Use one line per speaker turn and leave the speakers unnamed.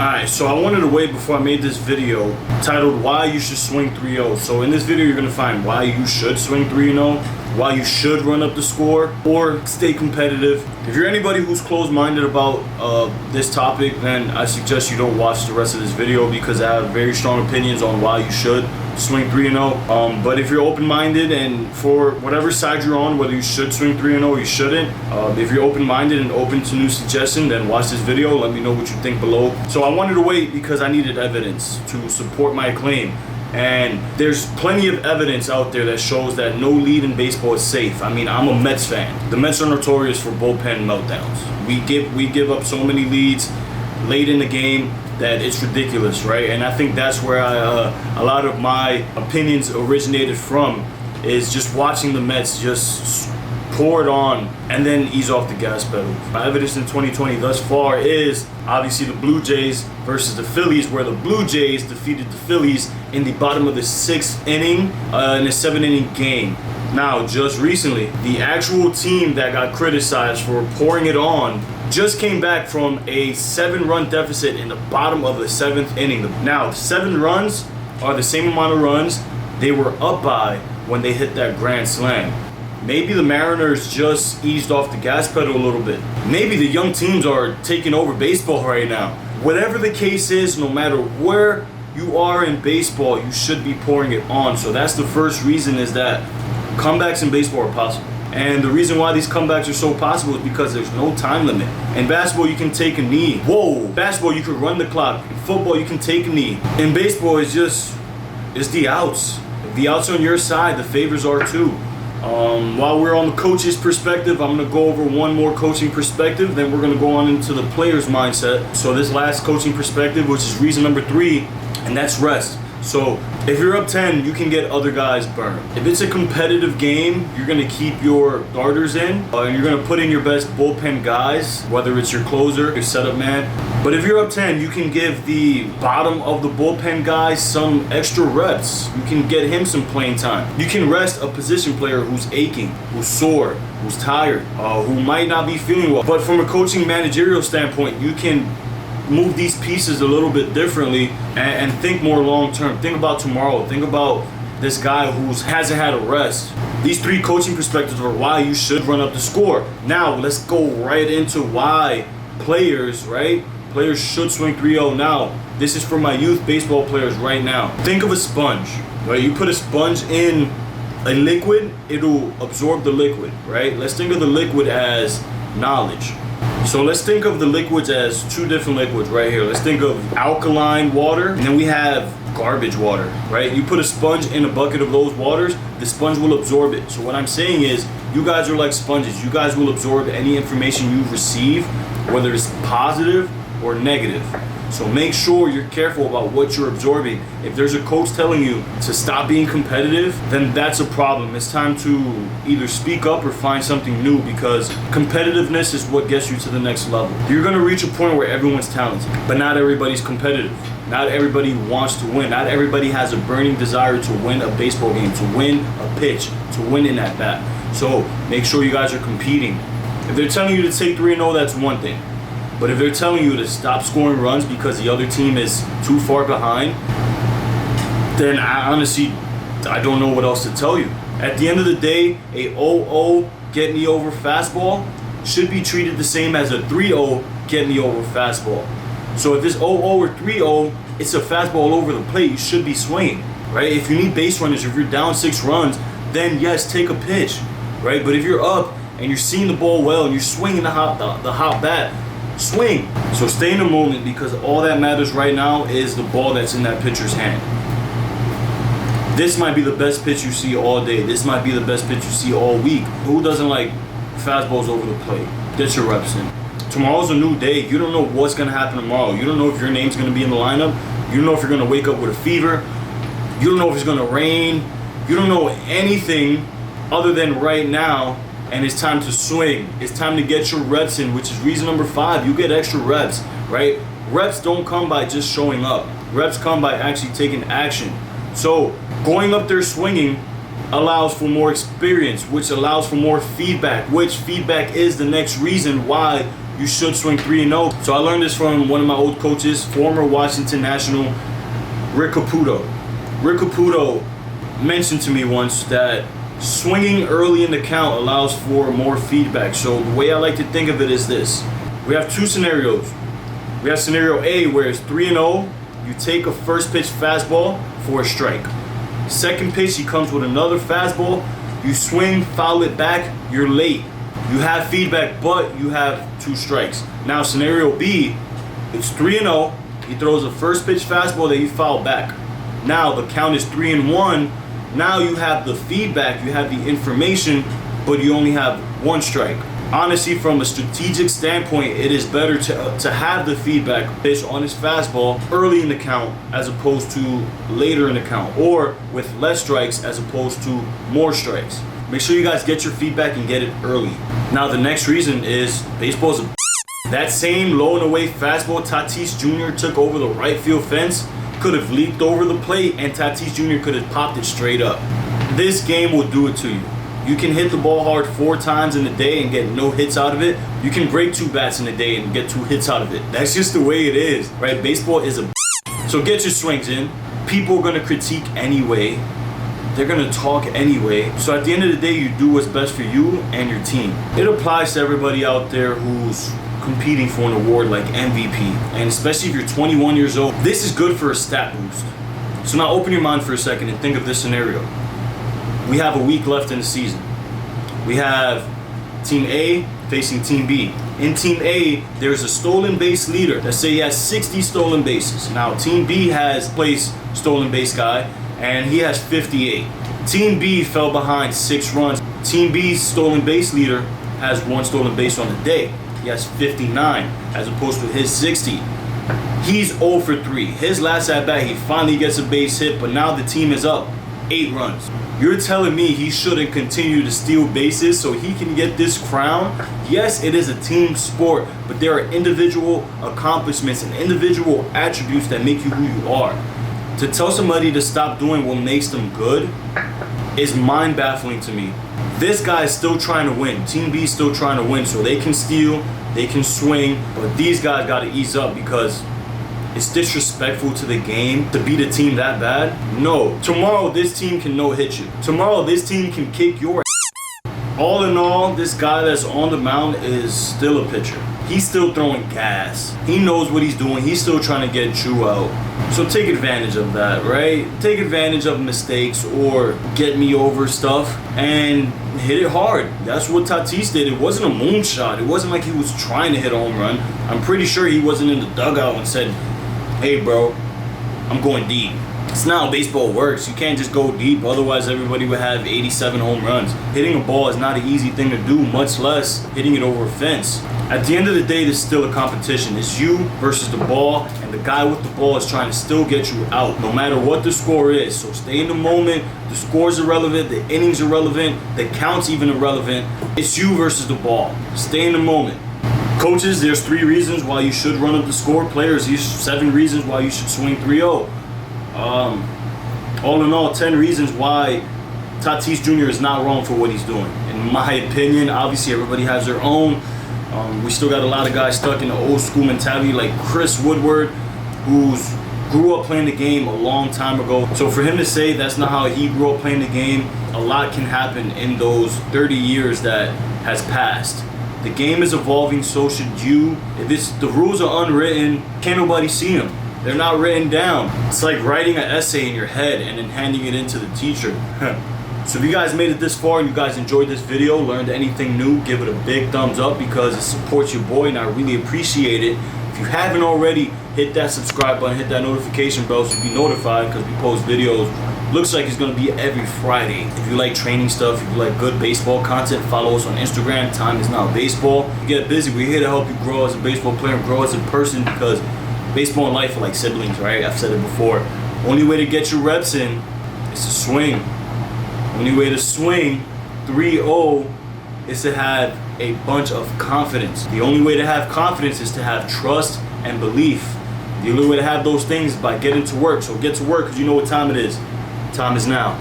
Alright, so I wanted to wait before I made this video titled Why You Should Swing 3-0. So in this video you're going to find why you should swing 3-0, why you should run up the score, or stay competitive. If you're anybody who's closed-minded about this topic, then I suggest you don't watch the rest of this video because I have very strong opinions on why you should swing 3-0. But if you're open-minded and for whatever side you're on, whether you should swing 3-0 or you shouldn't, if you're open-minded and open to new suggestions, then watch this video. Let me know what you think below. So I wanted to wait because I needed evidence to support my claim. And there's plenty of evidence out there that shows that no lead in baseball is safe. I mean, I'm a Mets fan. The Mets are notorious for bullpen meltdowns. We give up so many leads late in the game that it's ridiculous, right? And I think that's where a lot of my opinions originated from, is just watching the Mets just pour it on and then ease off the gas pedal. My evidence in 2020 thus far is obviously the Blue Jays versus the Phillies, where the Blue Jays defeated the Phillies in the bottom of the 6th inning in a 7-inning game. Now, just recently, the actual team that got criticized for pouring it on just came back from a 7-run deficit in the bottom of the 7th inning. Now, 7 runs are the same amount of runs they were up by when they hit that grand slam. Maybe the Mariners just eased off the gas pedal a little bit. Maybe the young teams are taking over baseball right now. Whatever the case is, no matter where you are in baseball, you should be pouring it on. So that's the first reason, is that comebacks in baseball are possible. And the reason why these comebacks are so possible is because there's no time limit. In basketball, you can take a knee. Whoa! Basketball, you can run the clock. In football, you can take a knee. In baseball, it's the outs. If the outs are on your side, the favors are too. While we're on the coach's perspective, I'm going to go over one more coaching perspective, then we're going to go on into the player's mindset. So this last coaching perspective, which is reason number 3, and that's rest. So if you're up 10, you can get other guys burned. If it's a competitive game, you're going to keep your starters in, and you're going to put in your best bullpen guys, whether it's your closer, your setup man. But if you're up 10, you can give the bottom of the bullpen guys some extra reps. You can get him some playing time. You can rest a position player who's aching, who's sore, who's tired, who might not be feeling well. But from a coaching managerial standpoint, you can move these pieces a little bit differently and think more long term. Think about tomorrow. Think about this guy who hasn't had a rest. These 3 coaching perspectives are why you should run up the score. Now let's go right into why players should swing 3-0. Now this is for my youth baseball players right now. Think of a sponge, right? You put a sponge in a liquid, it'll absorb the liquid, right? Let's think of the liquid as knowledge. So let's think of the liquids as 2 different liquids right here. Let's think of alkaline water, and then we have garbage water, right? You put a sponge in a bucket of those waters, the sponge will absorb it. So what I'm saying is, you guys are like sponges. You guys will absorb any information you receive, whether it's positive or negative. So make sure you're careful about what you're absorbing. If there's a coach telling you to stop being competitive, then that's a problem. It's time to either speak up or find something new, because competitiveness is what gets you to the next level. You're gonna reach a point where everyone's talented, but not everybody's competitive. Not everybody wants to win. Not everybody has a burning desire to win a baseball game, to win a pitch, to win an at-bat. So make sure you guys are competing. If they're telling you to take 3-0, that's one thing. But if they're telling you to stop scoring runs because the other team is too far behind, then I don't know what else to tell you. At the end of the day, a 0-0 get me over fastball should be treated the same as a 3-0 get me over fastball. So if it's 0-0 or 3-0, it's a fastball over the plate. You should be swinging, right? If you need base runners, if you're down 6 runs, then yes, take a pitch, right? But if you're up and you're seeing the ball well and you're swinging the hot bat, swing. So stay in the moment, because all that matters right now is the ball that's in that pitcher's hand. This might be the best pitch you see all day. This might be the best pitch you see all week. Who doesn't like fastballs over the plate? Get your reps in. Tomorrow's a new day. You don't know what's going to happen tomorrow. You don't know if your name's going to be in the lineup. You don't know if you're going to wake up with a fever. You don't know if it's going to rain. You don't know anything other than right now. And it's time to swing. It's time to get your reps in, which is reason number 5. You get extra reps, right? Reps don't come by just showing up. Reps come by actually taking action. So going up there swinging allows for more experience, which allows for more feedback, which feedback is the next reason why you should swing 3-0. So I learned this from one of my old coaches, former Washington National, Rick Caputo. Rick Caputo mentioned to me once that swinging early in the count allows for more feedback. So the way I like to think of it is this. We have two scenarios. We have scenario A where it's 3-0, you take a first pitch fastball for a strike. Second pitch, he comes with another fastball, you swing, foul it back, you're late. You have feedback, but you have 2 strikes. Now scenario B, it's 3-0, he throws a first pitch fastball that you foul back. Now the count is 3-1. Now you have the feedback, you have the information, but you only have 1 strike. Honestly, from a strategic standpoint, it is better to have the feedback pitch on his fastball early in the count as opposed to later in the count, or with less strikes as opposed to more strikes. Make sure you guys get your feedback and get it early. Now the next reason is baseball's a that same low and away fastball Tatis Jr. took over the right field fence could have leaped over the plate and Tatis Jr. could have popped it straight up. This game will do it to you. You can hit the ball hard 4 times in a day and get no hits out of it. You can break 2 bats in a day and get 2 hits out of it. That's just the way it is, right? Baseball is a so get your swings in. People are gonna critique anyway. They're gonna talk anyway. So at the end of the day, you do what's best for you and your team. It applies to everybody out there who's competing for an award like MVP, and especially if you're 21 years old, this is good for a stat boost. So now open your mind for a second and think of this scenario. We have a week left in the season. We have Team A facing Team B. In Team A, there's a stolen base leader. Let's say he has 60 stolen bases. Now Team B has placed stolen base guy, and he has 58. Team B fell behind 6 runs. Team B's stolen base leader has 1 stolen base on the day. He has 59 as opposed to his 60. He's 0 for 3. His last at bat, he finally gets a base hit, but now the team is up 8 runs. You're telling me he shouldn't continue to steal bases so he can get this crown? Yes, it is a team sport, but there are individual accomplishments and individual attributes that make you who you are. To tell somebody to stop doing what makes them good is mind-baffling to me. This guy is still trying to win. Team B is still trying to win, so they can steal, they can swing, but these guys got to ease up because it's disrespectful to the game to beat a team that bad. No. Tomorrow, this team can no-hit you. Tomorrow, this team can kick your ass. All in all, this guy that's on the mound is still a pitcher. He's still throwing gas. He knows what he's doing. He's still trying to get Drew out. So take advantage of that, right? Take advantage of mistakes or get me over stuff and hit it hard. That's what Tatis did. It wasn't a moonshot. It wasn't like he was trying to hit a home run. I'm pretty sure he wasn't in the dugout and said, "Hey, bro, I'm going deep." It's not how baseball works. You can't just go deep, otherwise everybody would have 87 home runs. Hitting a ball is not an easy thing to do, much less hitting it over a fence. At the end of the day, there's still a competition. It's you versus the ball, and the guy with the ball is trying to still get you out, no matter what the score is. So stay in the moment. The score's irrelevant, the innings are irrelevant, the count's even irrelevant. It's you versus the ball. Stay in the moment. Coaches, there's 3 reasons why you should run up the score. Players, there's 7 reasons why you should swing 3-0. All in all, 10 reasons why Tatis Jr. is not wrong for what he's doing. In my opinion, obviously everybody has their own. We still got a lot of guys stuck in the old school mentality like Chris Woodward, who's grew up playing the game a long time ago. So for him to say that's not how he grew up playing the game, a lot can happen in those 30 years that has passed. The game is evolving, so should you. If the rules are unwritten, can't nobody see them. They're not written down. It's like writing an essay in your head and then handing it in to the teacher. So if you guys made it this far and you guys enjoyed this video, learned anything new, give it a big thumbs up because it supports your boy and I really appreciate it. If you haven't already, hit that subscribe button, hit that notification bell so you be notified because we post videos. Looks like it's going to be every Friday. If you like training stuff, if you like good baseball content, follow us on Instagram. Time is now baseball. You get busy. We're here to help you grow as a baseball player and grow as a person because baseball and life are like siblings, right? I've said it before. Only way to get your reps in is to swing. Only way to swing 3-0 is to have a bunch of confidence. The only way to have confidence is to have trust and belief. The only way to have those things is by getting to work. So get to work because you know what time it is. Time is now.